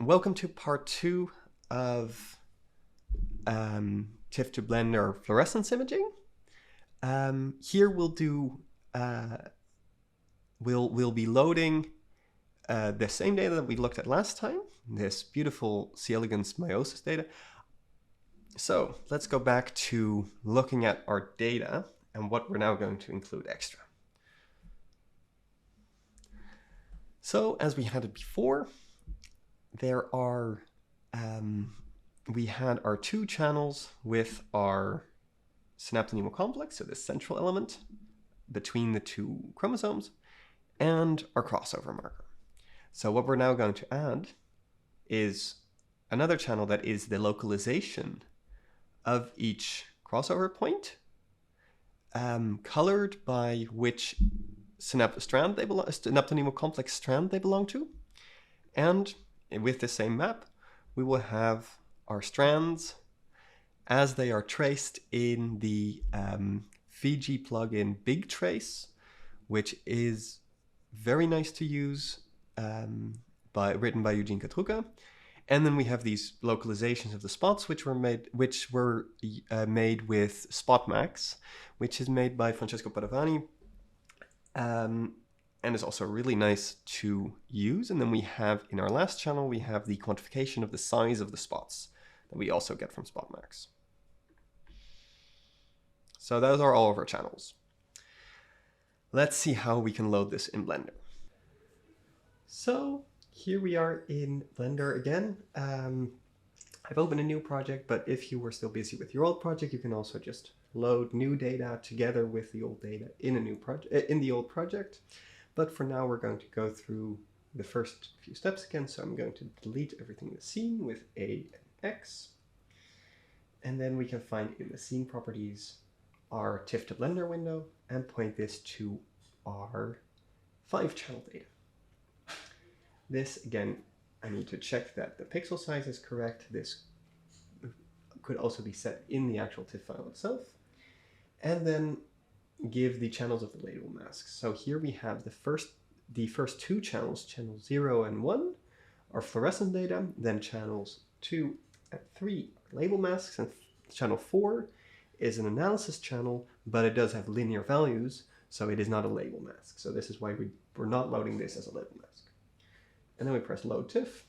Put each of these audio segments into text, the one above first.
Welcome to part 2 of TIFF to Blender fluorescence imaging. Here we'll do we'll be loading the same data that we looked at last time, this beautiful C. elegans meiosis data. So let's go back to looking at our data and what we're now going to include extra. So as we had it before, there are we had our two channels with our synaptonemal complex, so this central element between the two chromosomes, and our crossover marker. So what we're now going to add is another channel that is the localization of each crossover point, colored by which synaptonemal complex strand they belong to. And with the same map, we will have our strands as they are traced in the Fiji plugin BigTrace, which is very nice to use, written by Eugene Katruka. And then we have these localizations of the spots, which were made with spotMax, which is made by Francesco Padovani, and is also really nice to use. And then we have, in our last channel, we have the quantification of the size of the spots that we also get from spotMax. So those are all of our channels. Let's see how we can load this in Blender. So here we are in Blender again. I've opened a new project, but if you were still busy with your old project, you can also just load new data together with the old data in a new project, in the old project. But for now, we're going to go through the first few steps again. So I'm going to delete everything in the scene with A and X. And then we can find in the scene properties our TIFF to Blender window and point this to our 5-channel data. This, again, I need to check that the pixel size is correct. This could also be set in the actual TIFF file itself. And then give the channels of the label masks. So here we have the first two channels, channel 0 and 1, are fluorescent data. Then channels 2 and 3 are label masks, and channel 4 is an analysis channel, but it does have linear values, so it is not a label mask. So this is why we're not loading this as a label mask. And then we press load TIFF,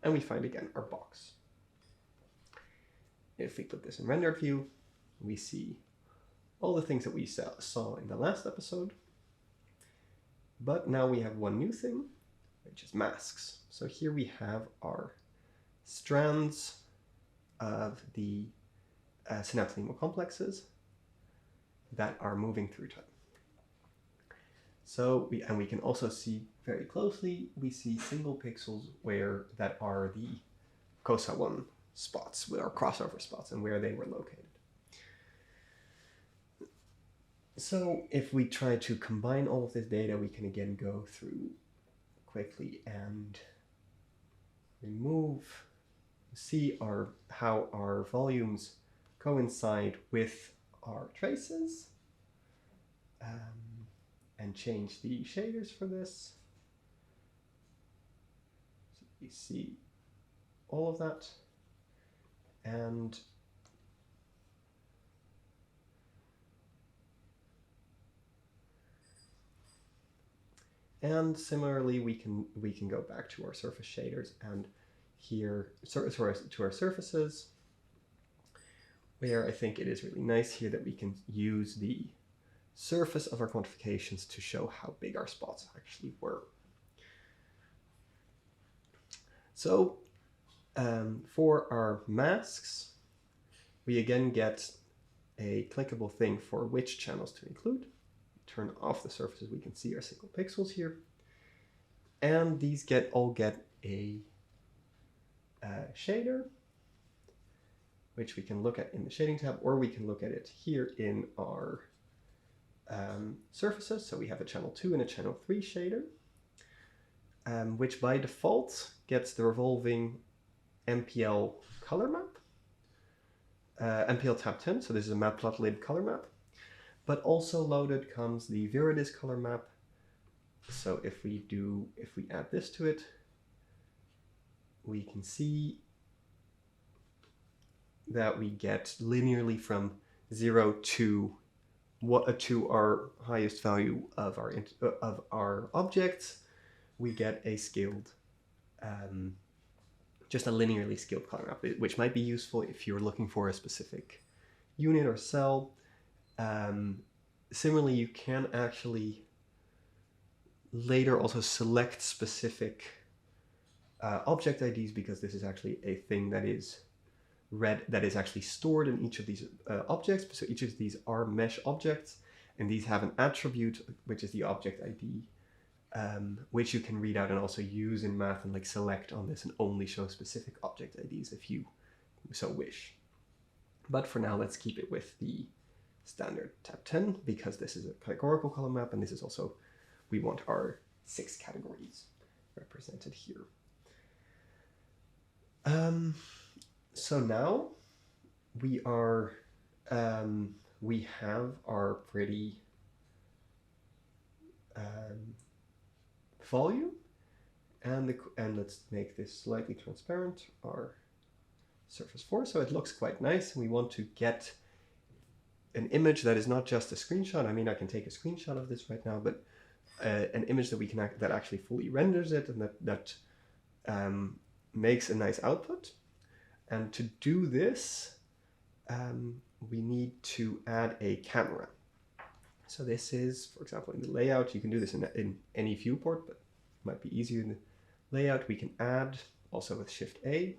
and we find again our box. If we put this in rendered view, we see all the things that we saw in the last episode. But now we have one new thing, which is masks. So here we have our strands of the synaptonemal complexes that are moving through time. So we can also see very closely, we see single pixels that are the COSA1 spots, with our crossover spots, and where they were located. So if we try to combine all of this data, we can again go through quickly and see how our volumes coincide with our traces, and change the shaders for this. So we see all of that, and similarly, we can go back to our surface shaders and here to our surfaces, where I think it is really nice here that we can use the surface of our quantifications to show how big our spots actually were. So for our masks, we again get a clickable thing for which channels to include. Turn off the surfaces, we can see our single pixels here. And these all get a shader, which we can look at in the shading tab, or we can look at it here in our surfaces. So we have a channel 2 and a channel 3 shader, which by default gets the revolving MPL color map, MPL tab 10. So this is a matplotlib color map. But also loaded comes the Viridis color map. So if we add this to it, we can see that we get linearly from 0 to our highest value of our objects, we get a scaled, just a linearly scaled color map, which might be useful if you're looking for a specific unit or cell. Similarly, you can actually later also select specific object IDs, because this is actually a thing that is actually stored in each of these objects. So each of these are mesh objects, and these have an attribute, which is the object ID, which you can read out and also use in math and like select on this and only show specific object IDs if you so wish. But for now, let's keep it with the standard tab 10, because this is a categorical column map, and this is also, we want our 6 categories represented here. So now we are, we have our pretty volume, and let's make this slightly transparent, our surface 4, so it looks quite nice. We want to get an image that is not just a screenshot. I mean, I can take a screenshot of this right now, but an image that we can that actually fully renders it, and that makes a nice output. And to do this, we need to add a camera. So this is, for example, in the layout. You can do this in any viewport, but it might be easier in the layout. We can add, also with Shift A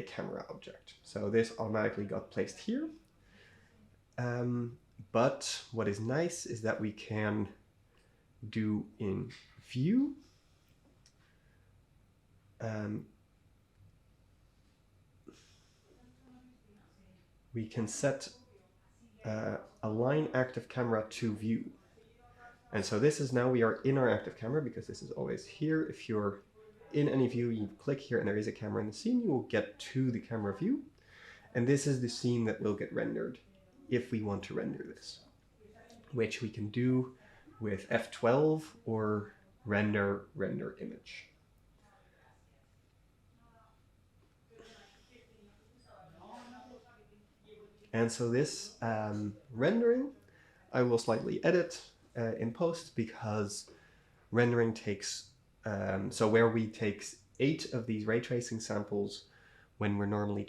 camera object. So this automatically got placed here. But what is nice is that we can do in View, we can set align active camera to view. And so this is, now we are in our active camera, because this is always here. If you're in any view, you click here and there is a camera in the scene, you will get to the camera view. And this is the scene that will get rendered if we want to render this, which we can do with F12 or render image. And so this rendering, I will slightly edit in post, because rendering takes, so where we take 8 of these ray tracing samples when we're normally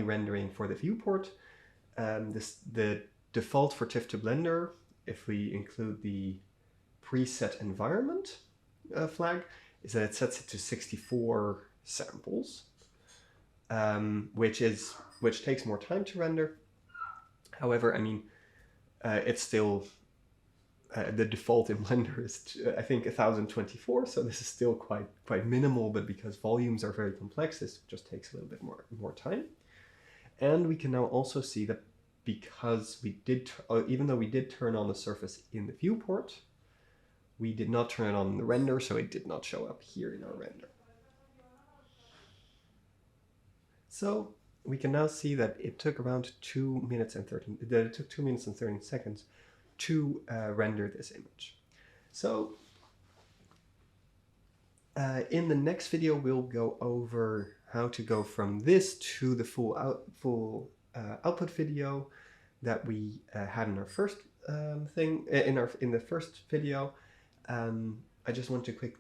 rendering for the viewport, the default for TIFF to Blender, if we include the preset environment flag, is that it sets it to 64 samples, which takes more time to render. However, I mean, it's still, the default in Blender is, I think, 1024, so this is still quite minimal, but because volumes are very complex, this just takes a little bit more time. And we can now also see that because we did, even though we did turn on the surface in the viewport, we did not turn it on in the render, so it did not show up here in our render. So we can now see that it took around 2 minutes and 13 seconds to render this image. So in the next video, we'll go over how to go from this to the full output video that we had in our first thing in the first video. I just want to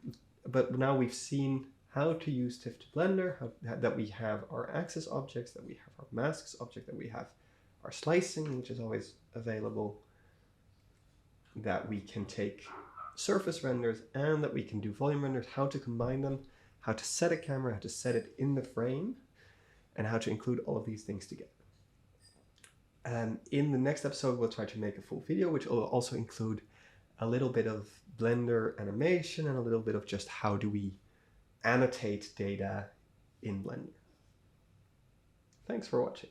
but now we've seen how to use TIFF to Blender, that we have our axis objects, that we have our masks object, that we have our slicing, which is always available, that we can take surface renders, and that we can do volume renders, how to combine them, how to set a camera, how to set it in the frame, and how to include all of these things together. In the next episode, we'll try to make a full video, which will also include a little bit of Blender animation and a little bit of just how do we annotate data in Blender. Thanks for watching.